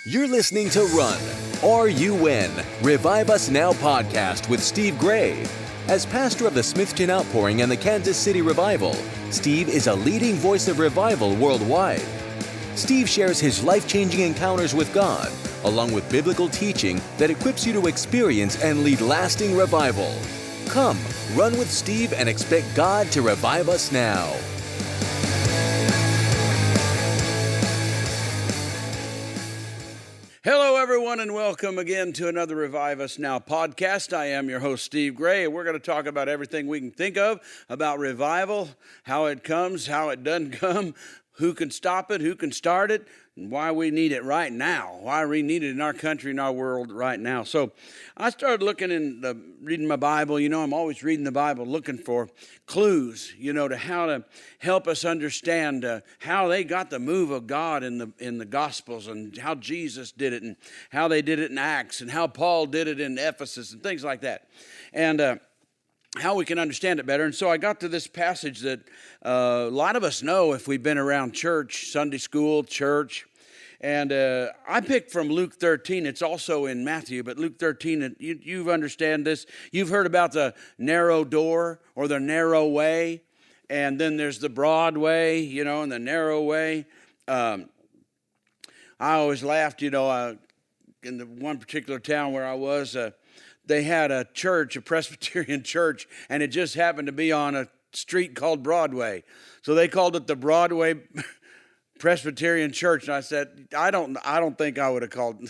You're listening to Run, or You Win, Revive Us Now podcast with Steve Gray. As pastor of the Smithton Outpouring and the Kansas City Revival, Steve is a leading voice of revival worldwide. Steve shares his life-changing encounters with God, along with biblical teaching that equips you to experience and lead lasting revival. Come, run with Steve and expect God to revive us now. Hello, everyone, and welcome again to another Revive Us Now podcast. I am your host, Steve Gray, and we're going to talk about everything we can think of about revival, how it comes, how it doesn't come, who can stop it, who can start it, and why we need it right now, why we need it in our country and our world right now. So I started reading my Bible. You know, I'm always reading the Bible, looking for clues, to how to help us understand how they got the move of God in the Gospels, and how Jesus did it, and how they did it in Acts, and how Paul did it in Ephesus, and things like that. And how we can understand it better. And so I got to this passage that a lot of us know if we've been around church, Sunday school, church. And I picked from Luke 13. It's also in Matthew, but Luke 13, you understand this. You've heard about the narrow door or the narrow way. And then there's the broad way, and the narrow way. I always laughed, in the one particular town where I was, they had a church, a Presbyterian church, and it just happened to be on a street called Broadway. So they called it the Broadway Presbyterian Church. And I said, I don't think I would have called.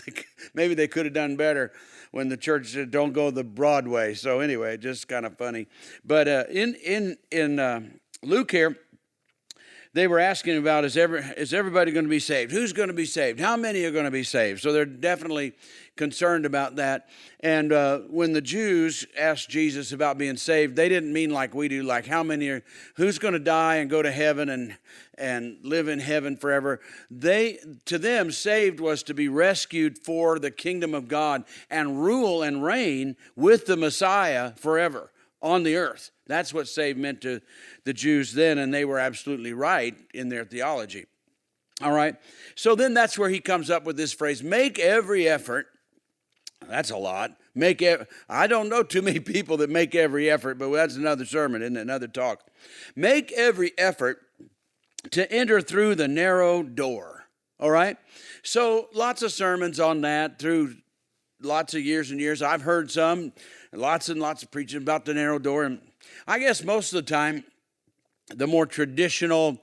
Maybe they could have done better when the church said, don't go the Broadway. So anyway, just kind of funny. But in Luke here, they were asking about, is everybody going to be saved? Who's going to be saved? How many are going to be saved? So they're definitely concerned about that. And when the Jews asked Jesus about being saved, they didn't mean like we do, like who's going to die and go to heaven and live in heaven forever. To them, saved was to be rescued for the kingdom of God and rule and reign with the Messiah forever on the earth. That's what saved meant to the Jews then, and they were absolutely right in their theology. All right, so then that's where he comes up with this phrase, make every effort. That's a lot. I don't know too many people that make every effort, but that's another sermon, isn't it? Another talk. Make every effort to enter through the narrow door. All right, so lots of sermons on that through lots of years and years. I've heard some, lots and lots of preaching about the narrow door. And I guess most of the time, the more traditional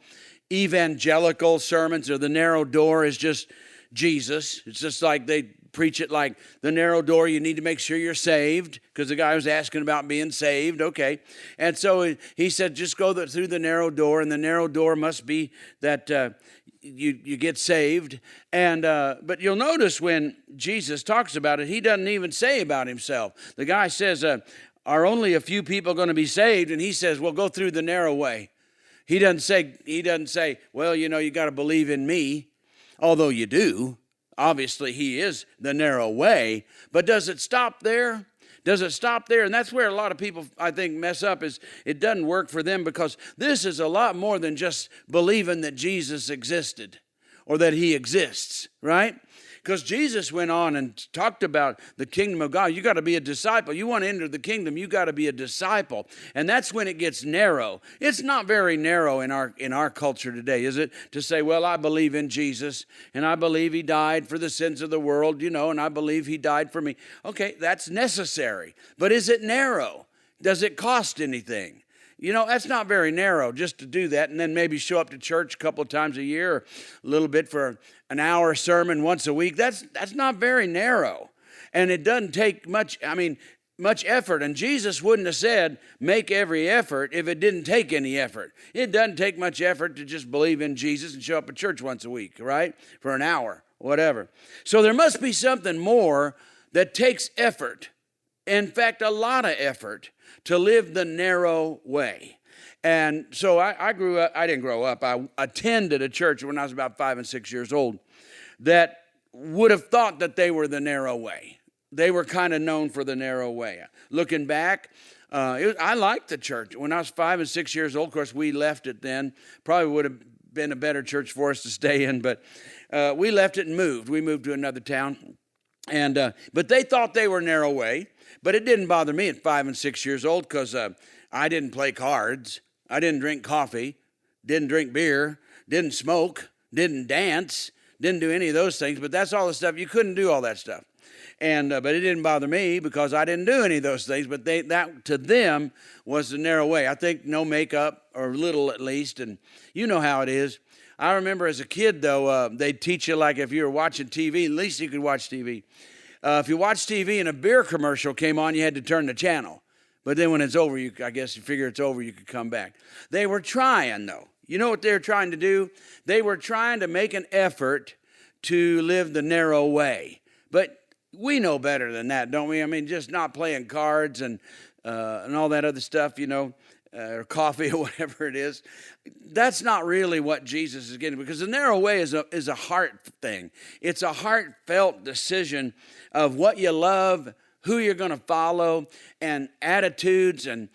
evangelical sermons or the narrow door is just Jesus. It's just like they preach it like the narrow door, you need to make sure you're saved, because the guy was asking about being saved. Okay. And so he said, just go through the narrow door, and the narrow door must be that you get saved. And but you'll notice when Jesus talks about it, he doesn't even say about himself. The guy says, are only a few people going to be saved? And he says, well, go through the narrow way. He doesn't say, well, you got to believe in me, although you do. Obviously, he is the narrow way, but does it stop there? Does it stop there? And that's where a lot of people, I think, mess up, is it doesn't work for them, because this is a lot more than just believing that Jesus existed or that he exists, right? Because Jesus went on and talked about the kingdom of God. You got to be a disciple. You want to enter the kingdom, you got to be a disciple. And that's when it gets narrow. It's not very narrow in our culture today, is it? To say, well, I believe in Jesus, and I believe he died for the sins of the world, and I believe he died for me. Okay, that's necessary. But is it narrow? Does it cost anything? That's not very narrow just to do that and then maybe show up to church a couple of times a year, or a little bit for an hour sermon once a week. That's not very narrow. And it doesn't take much effort. And Jesus wouldn't have said, make every effort, if it didn't take any effort. It doesn't take much effort to just believe in Jesus and show up at church once a week, right? For an hour, whatever. So there must be something more that takes effort. In fact, a lot of effort to live the narrow way. And so I grew up, I didn't grow up, I attended a church when I was about 5 and 6 years old that would have thought that they were the narrow way. They were kind of known for the narrow way. Looking back, I liked the church. When I was 5 and 6 years old, of course, we left it then. Probably would have been a better church for us to stay in, but we left it and moved. We moved to another town. And but they thought they were narrow way. But it didn't bother me at 5 and 6 years old because I didn't play cards. I didn't drink coffee, didn't drink beer, didn't smoke, didn't dance, didn't do any of those things. But that's all the stuff. You couldn't do all that stuff. And but it didn't bother me because I didn't do any of those things. But that to them was the narrow way. I think no makeup, or little at least. And you know how it is. I remember as a kid, though, they'd teach you, like if you were watching TV, at least you could watch TV. If you watch TV and a beer commercial came on, you had to turn the channel. But then when it's over, I guess you figure it's over, you could come back. They were trying, though. You know what they were trying to do? They were trying to make an effort to live the narrow way. But we know better than that, don't we? I mean, just not playing cards and all that other stuff, or coffee or whatever it is. That's not really what Jesus is getting, because the narrow way is a heart thing. It's a heartfelt decision of what you love, who you're going to follow, and attitudes, and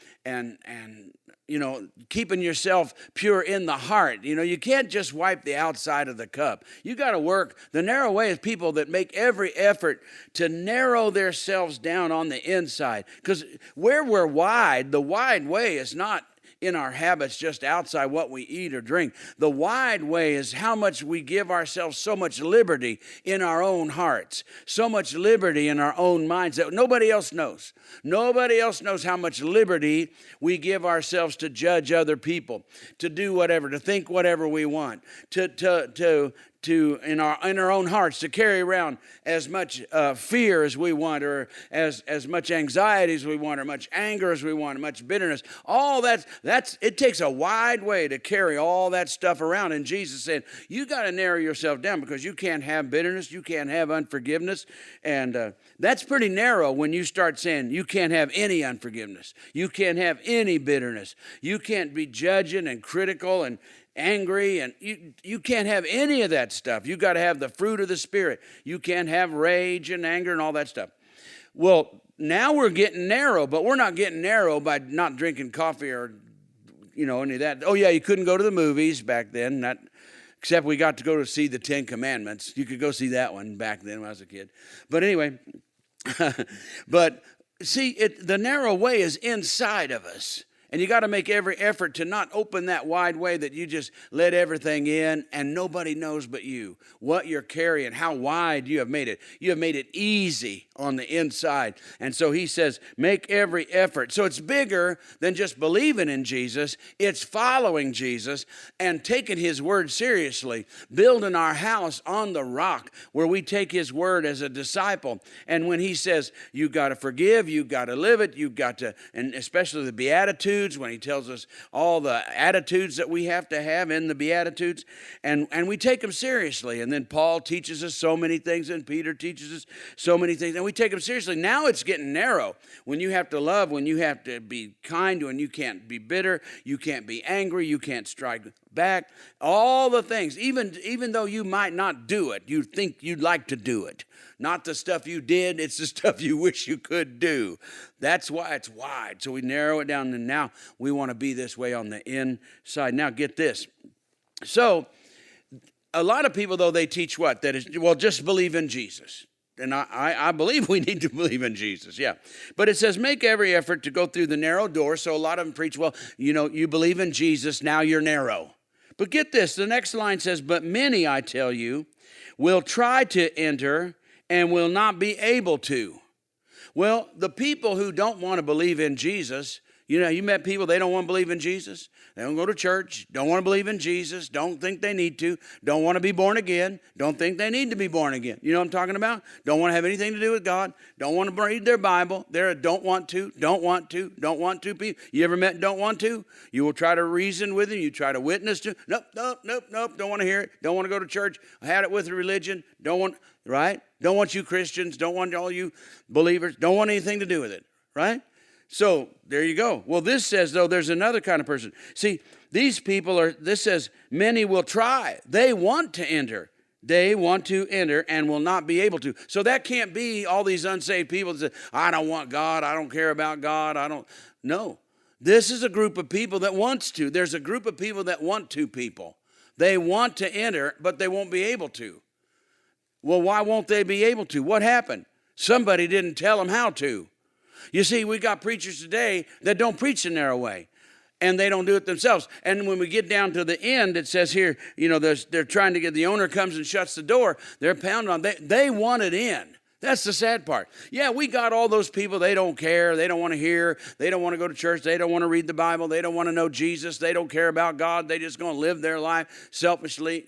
keeping yourself pure in the heart. You can't just wipe the outside of the cup. You got to work. The narrow way is people that make every effort to narrow themselves down on the inside. Because where we're wide, the wide way is not in our habits just outside what we eat or drink. The wide way is how much we give ourselves so much liberty in our own hearts, so much liberty in our own minds that nobody else knows. Nobody else knows how much liberty we give ourselves to judge other people, to do whatever, to think whatever we want, to in our own hearts, to carry around as much fear as we want, or as much anxiety as we want, or much anger as we want, or much bitterness. All that's it takes a wide way to carry all that stuff around. And Jesus said, you got to narrow yourself down, because you can't have bitterness, you can't have unforgiveness, and that's pretty narrow when you start saying you can't have any unforgiveness, you can't have any bitterness, you can't be judging and critical and angry, and you can't have any of that stuff. You got to have the fruit of the Spirit. You can't have rage and anger and all that stuff. Well, now we're getting narrow, but we're not getting narrow by not drinking coffee or any of that. Oh yeah, you couldn't go to the movies back then, except we got to go to see the 10 Commandments. You could go see that one back then when I was a kid. But anyway, but see, the narrow way is inside of us. And you got to make every effort to not open that wide way that you just let everything in and nobody knows but you what you're carrying, how wide you have made it. You have made it easy on the inside. And so he says, make every effort. So it's bigger than just believing in Jesus. It's following Jesus and taking his word seriously, building our house on the rock where we take his word as a disciple. And when he says, you got to forgive, you got to live it, you got to, and especially the Beatitudes, when he tells us all the attitudes that we have to have in the Beatitudes, and we take them seriously. And then Paul teaches us so many things, and Peter teaches us so many things, and we take them seriously. Now it's getting narrow. When you have to love, when you have to be kind, when you can't be bitter, you can't be angry, you can't strike back, all the things, even though you might not do it, you think you'd like to do it. Not the stuff you did, it's the stuff you wish you could do. That's why it's wide. So we narrow it down, and now we want to be this way on the inside. Now get this. So a lot of people, though, they teach what? That is, well, just believe in Jesus. And I believe we need to believe in Jesus, yeah. But it says, make every effort to go through the narrow door. So a lot of them preach, well, you believe in Jesus, now you're narrow. But get this, the next line says, but many, I tell you, will try to enter and will not be able to. Well, the people who don't want to believe in Jesus, you met people, they don't want to believe in Jesus. They don't go to church, don't want to believe in Jesus, don't think they need to, don't want to be born again, don't think they need to be born again. You know what I'm talking about? Don't want to have anything to do with God, don't want to read their Bible. They're a don't want to people. You ever met don't want to? You will try to reason with them, you try to witness to. Nope, don't want to hear it, don't want to go to church. I had it with religion, don't want, right? Don't want you Christians, don't want all you believers, don't want anything to do with it, right? So there you go. Well, this says, though, there's another kind of person. See, these people this says, many will try. They want to enter. They want to enter and will not be able to. So that can't be all these unsaved people that say, I don't want God. I don't care about God. No. This is a group of people that wants to. There's a group of people that want to people. They want to enter, but they won't be able to. Well, why won't they be able to? What happened? Somebody didn't tell them how to. You see, we got preachers today that don't preach the narrow way, and they don't do it themselves. And when we get down to the end, it says here, they're trying to get, the owner comes and shuts the door. They're pounding on. They want it in. That's the sad part. Yeah, we got all those people. They don't care. They don't want to hear. They don't want to go to church. They don't want to read the Bible. They don't want to know Jesus. They don't care about God. They just going to live their life selfishly.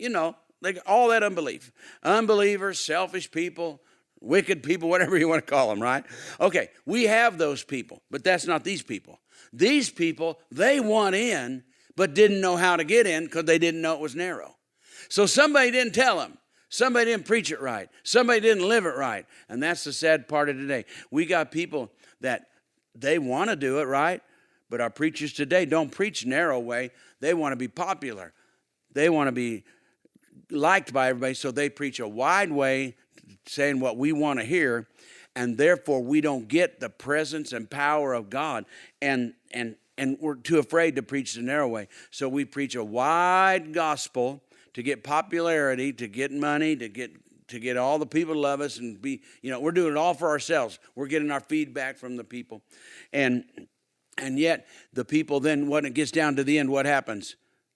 Like all that unbelief. Unbelievers, selfish people, wicked people, whatever you want to call them, right? Okay, we have those people, but that's not these people. These people, they want in, but didn't know how to get in because they didn't know it was narrow. So somebody didn't tell them. Somebody didn't preach it right. Somebody didn't live it right. And that's the sad part of today. We got people that they want to do it right, but our preachers today don't preach narrow way. They want to be popular. They want to be liked by everybody, so they preach a wide way, saying what we want to hear, and therefore we don't get the presence and power of God, and we're too afraid to preach the narrow way. So we preach a wide gospel to get popularity, to get money, to get all the people to love us, and we're doing it all for ourselves. We're getting our feedback from the people, and yet the people then, when it gets down to the end, what happens?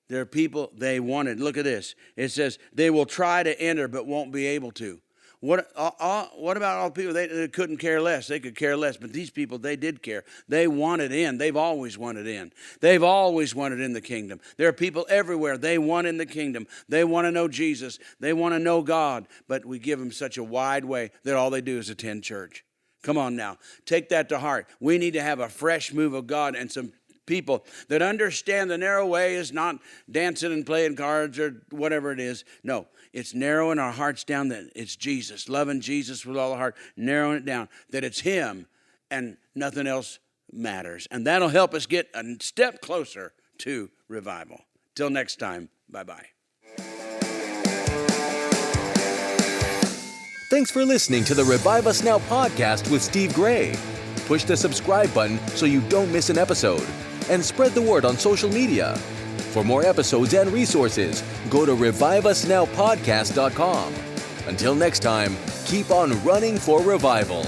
There are people they wanted. Look at this. It says they will try to enter but won't be able to. What about all the people? They couldn't care less. They could care less. But these people, they did care. They wanted in. They've always wanted in. They've always wanted in the kingdom. There are people everywhere. They want in the kingdom. They want to know Jesus. They want to know God. But we give them such a wide way that all they do is attend church. Come on now. Take that to heart. We need to have a fresh move of God and some people that understand the narrow way is not dancing and playing cards or whatever it is. No, it's narrowing our hearts down that it's Jesus, loving Jesus with all our heart, narrowing it down, that it's Him and nothing else matters. And that'll help us get a step closer to revival. Till next time, bye-bye. Thanks for listening to the Revive Us Now podcast with Steve Gray. Push the subscribe button so you don't miss an episode. And spread the word on social media. For more episodes and resources, go to reviveusnowpodcast.com. Until next time, keep on running for revival.